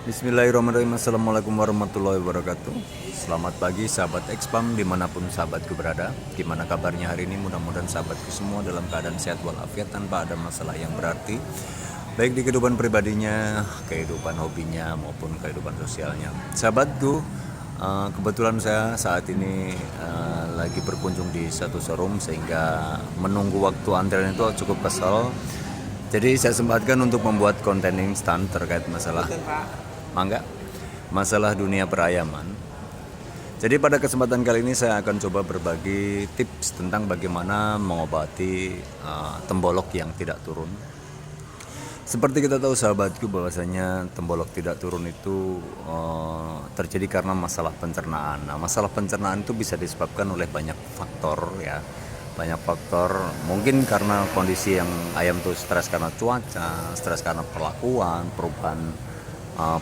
Bismillahirrahmanirrahim. Assalamualaikum warahmatullahi wabarakatuh. Selamat pagi sahabat Expam dimanapun sahabatku berada. Gimana kabarnya hari ini? Mudah-mudahan sahabatku semua dalam keadaan sehat walafiat tanpa ada masalah yang berarti, baik di kehidupan pribadinya, kehidupan hobinya maupun kehidupan sosialnya. Sahabatku, kebetulan saya saat ini lagi berkunjung di satu showroom sehingga menunggu waktu antrian itu cukup kesal. Jadi saya sempatkan untuk membuat konten instan terkait masalah dunia perayaman. Jadi pada kesempatan kali ini saya akan coba berbagi tips tentang bagaimana mengobati tembolok yang tidak turun. Seperti kita tahu sahabatku bahwasanya tembolok tidak turun itu terjadi karena masalah pencernaan. Nah, masalah pencernaan itu bisa disebabkan oleh banyak faktor ya. Banyak faktor, mungkin karena kondisi yang ayam tuh stres karena cuaca, stres karena perlakuan, perubahan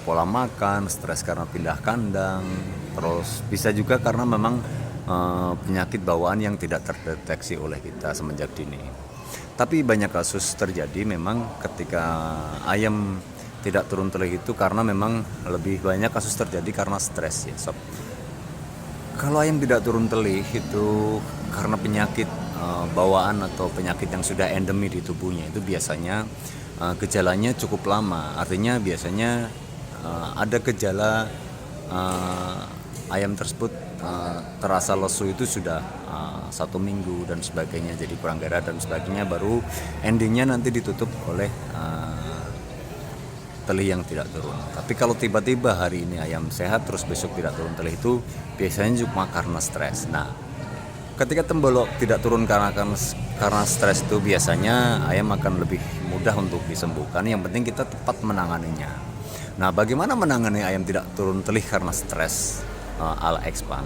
pola makan, stres karena pindah kandang, terus bisa juga karena memang penyakit bawaan yang tidak terdeteksi oleh kita semenjak dini. Tapi banyak kasus terjadi memang ketika ayam tidak turun telih itu karena memang lebih banyak kasus terjadi karena stres ya sob. Kalau ayam tidak turun telih itu karena penyakit bawaan atau penyakit yang sudah endemi di tubuhnya, itu biasanya gejalanya cukup lama. Artinya biasanya ada gejala ayam tersebut terasa lesu itu sudah 1 minggu dan sebagainya, jadi kurang gairah dan sebagainya, baru endingnya nanti ditutup oleh telih yang tidak turun. Tapi kalau tiba-tiba hari ini ayam sehat terus besok tidak turun telih, itu biasanya cuma karena stres. Nah, ketika tembolok tidak turun karena stres itu biasanya ayam akan lebih mudah untuk disembuhkan. Yang penting kita tepat menanganinya. Nah, bagaimana menangani ayam tidak turun telih karena stres ala Expam?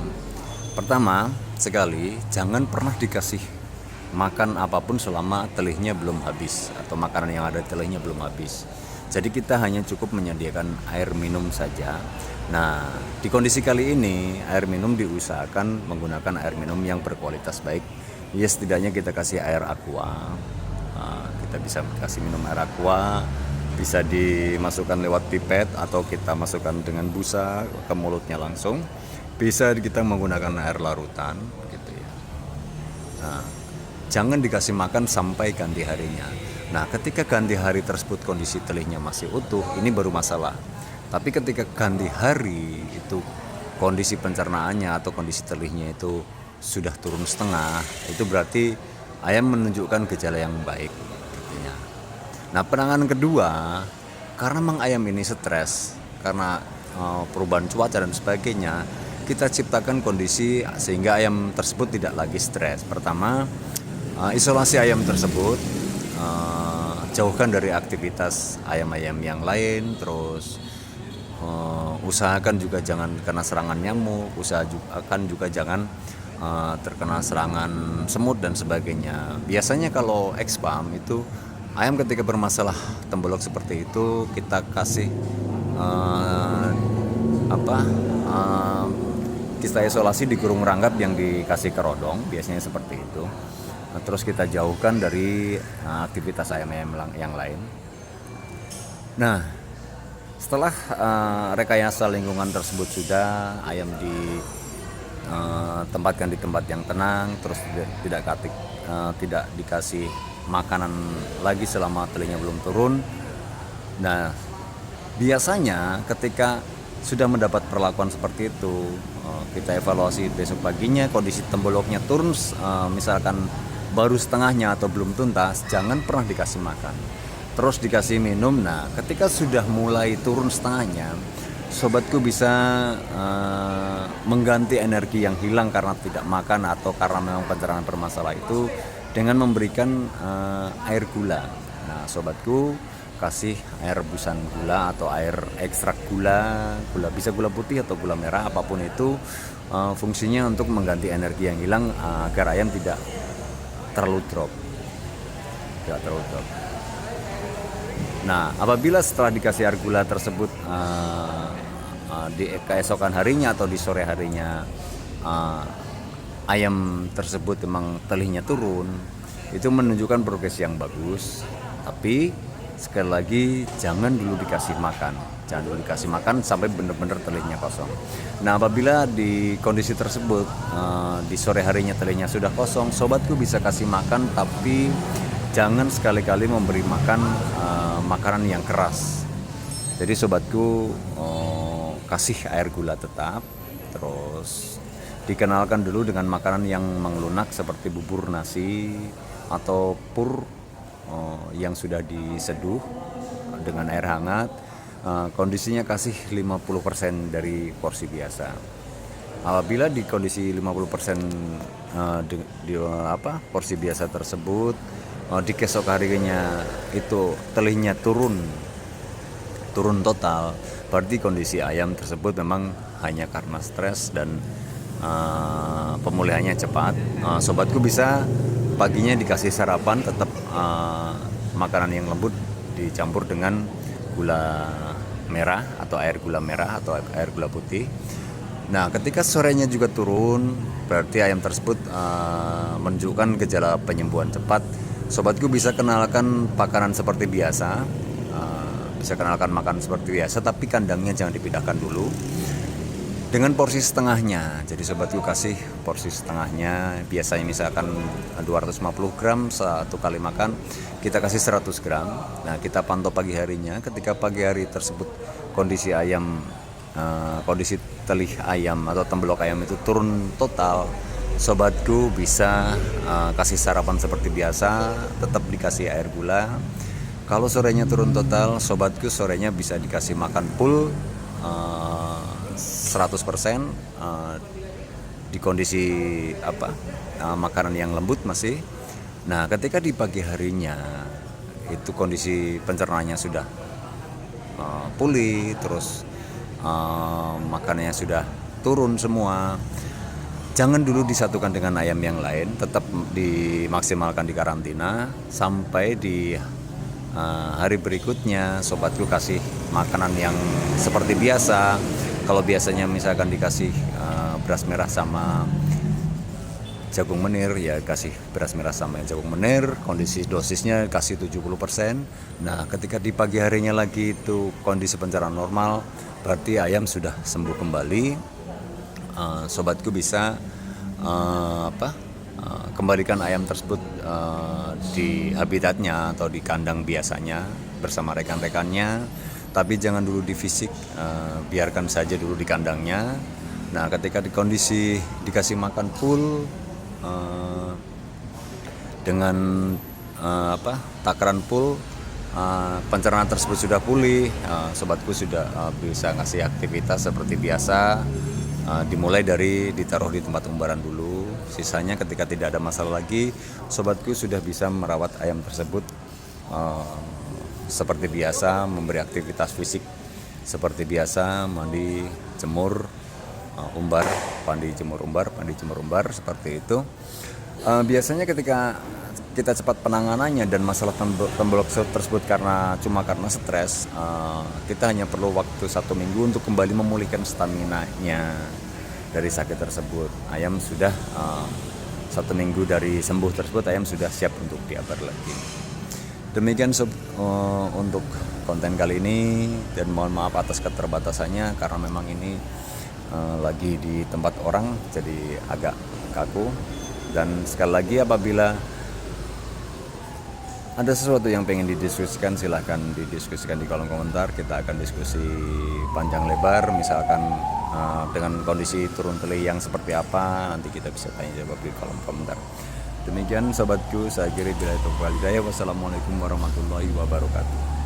Pertama sekali, jangan pernah dikasih makan apapun selama telihnya belum habis atau makanan yang ada telihnya belum habis. Jadi kita hanya cukup menyediakan air minum saja. Nah, di kondisi kali ini air minum diusahakan menggunakan air minum yang berkualitas baik. Ya, setidaknya kita kasih air aqua. Kita bisa kasih minum air aqua, bisa dimasukkan lewat pipet atau kita masukkan dengan busa ke mulutnya langsung. Bisa kita menggunakan air larutan gitu ya. Nah, jangan dikasih makan sampai ganti harinya. Nah, ketika ganti hari tersebut kondisi telihnya masih utuh, ini baru masalah. Tapi ketika ganti hari itu kondisi pencernaannya atau kondisi telihnya itu sudah turun setengah, itu berarti ayam menunjukkan gejala yang baik artinya. Nah, penanganan kedua, karena memang ayam ini stres karena perubahan cuaca dan sebagainya, kita ciptakan kondisi sehingga ayam tersebut tidak lagi stres. Pertama, isolasi ayam tersebut, jauhkan dari aktivitas ayam-ayam yang lain, terus usahakan juga jangan kena serangan nyamuk, usahakan juga jangan terkena serangan semut dan sebagainya. Biasanya kalau Expam itu ayam ketika bermasalah tembolok seperti itu, kita kasih kita isolasi di kurung ranggap yang dikasih kerodong, biasanya seperti itu. Terus kita jauhkan dari aktivitas ayam-ayam yang lain. Nah, setelah rekayasa lingkungan tersebut sudah, ayam ditempatkan di tempat yang tenang, terus tidak dikasih makanan lagi selama telihnya belum turun. Nah, biasanya ketika sudah mendapat perlakuan seperti itu, kita evaluasi besok paginya kondisi temboloknya turun, misalkan baru setengahnya atau belum tuntas, jangan pernah dikasih makan, terus dikasih minum. Nah, ketika sudah mulai turun setengahnya, sobatku bisa mengganti energi yang hilang karena tidak makan atau karena memang pencernaan bermasalah itu dengan memberikan air gula. Nah, sobatku, kasih air rebusan gula atau air ekstrak gula bisa gula putih atau gula merah, apapun itu, fungsinya untuk mengganti energi yang hilang agar ayam tidak terlalu drop. Nah, apabila setelah dikasih air gula tersebut di keesokan harinya atau di sore harinya ayam tersebut memang telihnya turun, itu menunjukkan progres yang bagus. Tapi sekali lagi jangan dulu dikasih makan, sampai benar-benar telihnya kosong. Nah, apabila di kondisi tersebut di sore harinya telihnya sudah kosong, sobatku bisa kasih makan, tapi jangan sekali-kali memberi makan makanan yang keras. Jadi sobatku kasih air gula tetap, terus dikenalkan dulu dengan makanan yang mengelunak seperti bubur nasi atau pur yang sudah diseduh dengan air hangat. Kondisinya kasih 50% dari porsi biasa. Apabila di kondisi 50% porsi biasa tersebut, di keesok harinya itu telihnya turun total, berarti kondisi ayam tersebut memang hanya karena stres dan pemulihannya cepat. Sobatku bisa paginya dikasih sarapan tetap makanan yang lembut dicampur dengan gula merah atau air gula merah atau air gula putih. Nah, ketika sorenya juga turun, berarti ayam tersebut menunjukkan gejala penyembuhan cepat. Sobatku bisa kenalkan makanan seperti biasa, tapi kandangnya jangan dipindahkan dulu. Dengan porsi setengahnya, jadi sobatku kasih porsi setengahnya, biasanya misalkan 250 gram satu kali makan, kita kasih 100 gram. Nah, kita pantau pagi harinya, ketika pagi hari tersebut kondisi telih ayam atau tembelok ayam itu turun total, sobatku bisa kasih sarapan seperti biasa, tetap dikasih air gula. Kalau sorenya turun total, sobatku sorenya bisa dikasih makan full 100% di kondisi makanan yang lembut masih. Nah, ketika di pagi harinya itu kondisi pencernaannya sudah pulih, terus makanannya sudah turun semua, jangan dulu disatukan dengan ayam yang lain, tetap dimaksimalkan di karantina sampai di hari berikutnya. Sobatku kasih makanan yang seperti biasa. Kalau biasanya misalkan dikasih beras merah sama jagung menir, ya kasih beras merah sama jagung menir, kondisi dosisnya kasih 70%. Nah, ketika di pagi harinya lagi itu kondisi pencernaan normal, berarti ayam sudah sembuh kembali. Sobatku bisa kembalikan ayam tersebut di habitatnya atau di kandang biasanya bersama rekan-rekannya, tapi jangan dulu di fisik, biarkan saja dulu di kandangnya. Nah, ketika di kondisi dikasih makan full dengan takaran full, pencernaan tersebut sudah pulih, sobatku sudah bisa ngasih aktivitas seperti biasa. Dimulai dari ditaruh di tempat umbaran dulu, sisanya ketika tidak ada masalah lagi, sobatku sudah bisa merawat ayam tersebut seperti biasa, memberi aktivitas fisik seperti biasa, mandi, jemur, mandi jemur umbar seperti itu. Biasanya ketika kita cepat penanganannya dan masalah tembelok tersebut karena stres, kita hanya perlu waktu 1 minggu untuk kembali memulihkan stamina-nya dari sakit tersebut. Ayam sudah 1 minggu dari sembuh tersebut, ayam sudah siap untuk diabar lagi. Demikian untuk konten kali ini, dan mohon maaf atas keterbatasannya karena memang ini lagi di tempat orang jadi agak kaku. Dan sekali lagi, apabila ada sesuatu yang pengen didiskusikan, silahkan didiskusikan di kolom komentar. Kita akan diskusi panjang lebar, misalkan dengan kondisi turun telih yang seperti apa, nanti kita bisa tanya jawab di kolom komentar. Demikian sobatku, saya kira bila itu. Wassalamualaikum warahmatullahi wabarakatuh.